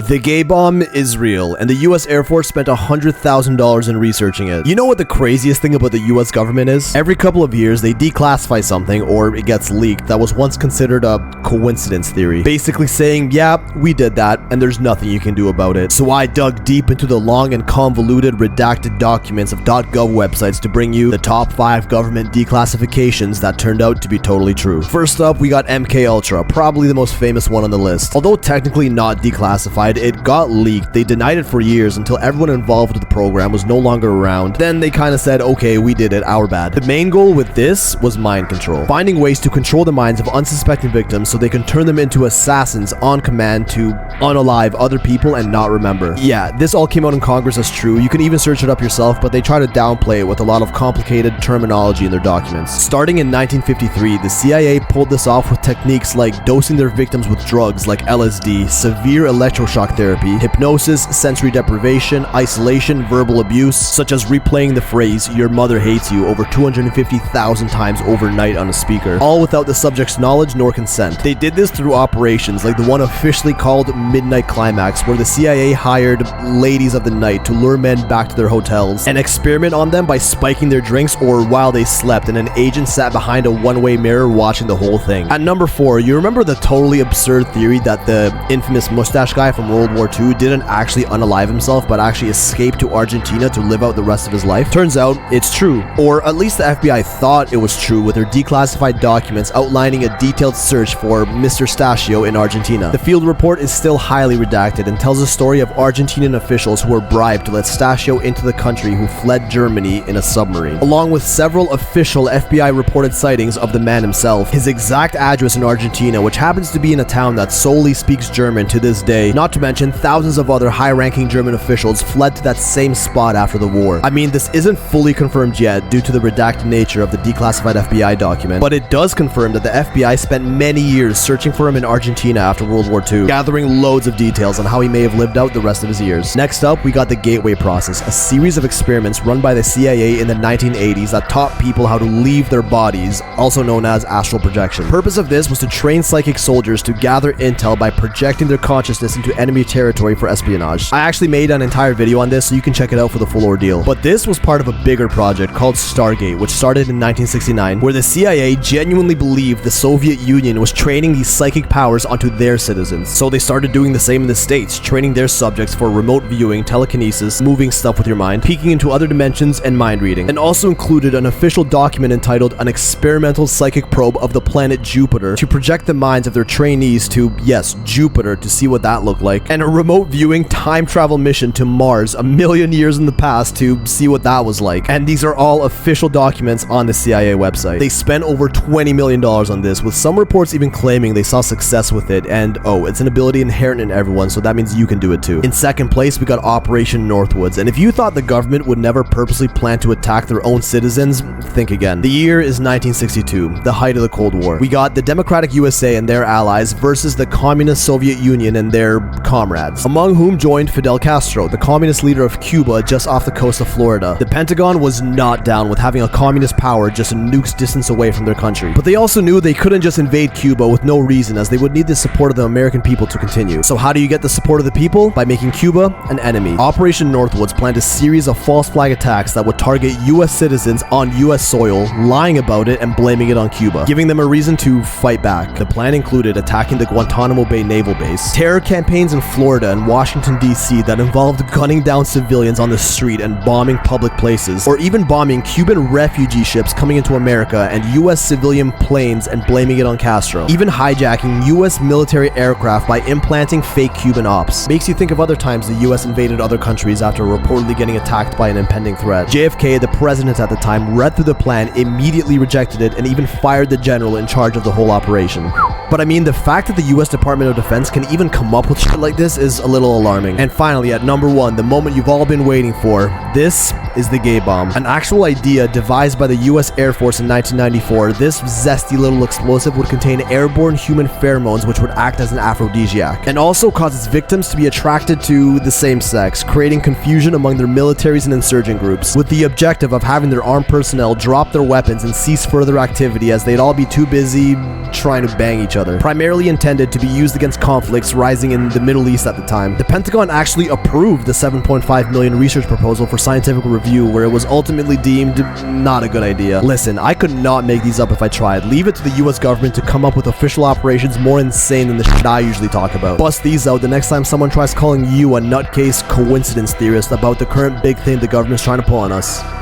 The gay bomb is real, and the US Air Force spent $100,000 in researching it. You know what the craziest thing about the US government is? Every couple of years, they declassify something, or it gets leaked, that was once considered a coincidence theory. Basically saying, yeah, we did that, and there's nothing you can do about it. So I dug deep into the long and convoluted redacted documents of .gov websites to bring you the top 5 government declassifications that turned out to be totally true. First up, we got MKUltra, probably the most famous one on the list. Although technically not declassified, it got leaked. They denied it for years until everyone involved with the program was no longer around. Then they kind of said, okay, we did it, our bad. The main goal with this was mind control. Finding ways to control the minds of unsuspecting victims so they can turn them into assassins on command to unalive other people and not remember. Yeah, this all came out in Congress as true. You can even search it up yourself, but they try to downplay it with a lot of complicated terminology in their documents. Starting in 1953, the CIA pulled this off with techniques like dosing their victims with drugs like LSD, severe electroshock therapy, hypnosis, sensory deprivation, isolation, verbal abuse, such as replaying the phrase, "your mother hates you," over 250,000 times overnight on a speaker, all without the subject's knowledge nor consent. They did this through operations like the one officially called Midnight Climax, where the CIA hired ladies of the night to lure men back to their hotels and experiment on them by spiking their drinks or while they slept, and an agent sat behind a one-way mirror watching the whole thing. At number 4, you remember the totally absurd theory that the infamous mustache guy from World War II didn't actually unalive himself but actually escaped to Argentina to live out the rest of his life? Turns out it's true, or at least the FBI thought it was true with their declassified documents outlining a detailed search for Mr. Stachio in Argentina. The field report is still highly redacted and tells the story of Argentinian officials who were bribed to let Stachio into the country, who fled Germany in a submarine, along with several official FBI reported sightings of the man himself, his exact address in Argentina, which happens to be in a town that solely speaks German to this day, not to mention thousands of other high-ranking German officials fled to that same spot after the war. I mean, this isn't fully confirmed yet due to the redacted nature of the declassified FBI document, but it does confirm that the FBI spent many years searching for him in Argentina after World War II, gathering loads of details on how he may have lived out the rest of his years. Next up, we got the Gateway Process, a series of experiments run by the CIA in the 1980s that taught people how to leave their bodies, also known as astral projection. The purpose of this was to train psychic soldiers to gather intel by projecting their consciousness into enemy territory for espionage. I actually made an entire video on this, so you can check it out for the full ordeal. But this was part of a bigger project called Stargate, which started in 1969, where the CIA genuinely believed the Soviet Union was training these psychic powers onto their citizens. So they started doing the same in the States, training their subjects for remote viewing, telekinesis, moving stuff with your mind, peeking into other dimensions, and mind reading. And also included an official document entitled An Experimental Psychic Probe of the Planet Jupiter to project the minds of their trainees to, yes, Jupiter, to see what that looked like, and a remote viewing time travel mission to Mars a million years in the past to see what that was like. And these are all official documents on the CIA website. They spent over $20 million on this, with some reports even claiming they saw success with it, and oh, it's an ability inherent in everyone, so that means you can do it too. In second place, we got Operation Northwoods, and if you thought the government would never purposely plan to attack their own citizens, think again. The year is 1962, the height of the Cold War. We got the Democratic USA and their allies versus the Communist Soviet Union and their comrades, among whom joined Fidel Castro, the communist leader of Cuba just off the coast of Florida. The Pentagon was not down with having a communist power just a nuke's distance away from their country, but they also knew they couldn't just invade Cuba with no reason, as they would need the support of the American people to continue. So how do you get the support of the people? By making Cuba an enemy. Operation Northwoods planned a series of false flag attacks that would target US citizens on US soil, lying about it and blaming it on Cuba, giving them a reason to fight back. The plan included attacking the Guantanamo Bay Naval Base, terror campaigns in Florida and Washington, D.C. that involved gunning down civilians on the street and bombing public places, or even bombing Cuban refugee ships coming into America and US civilian planes and blaming it on Castro, even hijacking US military aircraft by implanting fake Cuban ops. Makes you think of other times the US invaded other countries after reportedly getting attacked by an impending threat. JFK, the president at the time, read through the plan, immediately rejected it, and even fired the general in charge of the whole operation. But I mean, the fact that the US Department of Defense can even come up with shit like this is a little alarming. And finally, at number 1, the moment you've all been waiting for, this is the gay bomb. An actual idea devised by the US Air Force in 1994, this zesty little explosive would contain airborne human pheromones which would act as an aphrodisiac, and also cause its victims to be attracted to the same sex, creating confusion among their militaries and insurgent groups, with the objective of having their armed personnel drop their weapons and cease further activity, as they'd all be too busy trying to bang each other. other, primarily intended to be used against conflicts rising in the Middle East at the time. The Pentagon actually approved the $7.5 million research proposal for scientific review, where it was ultimately deemed not a good idea. Listen, I could not make these up if I tried. Leave it to the US government to come up with official operations more insane than the shit I usually talk about. Bust these out the next time someone tries calling you a nutcase coincidence theorist about the current big thing the government's trying to pull on us.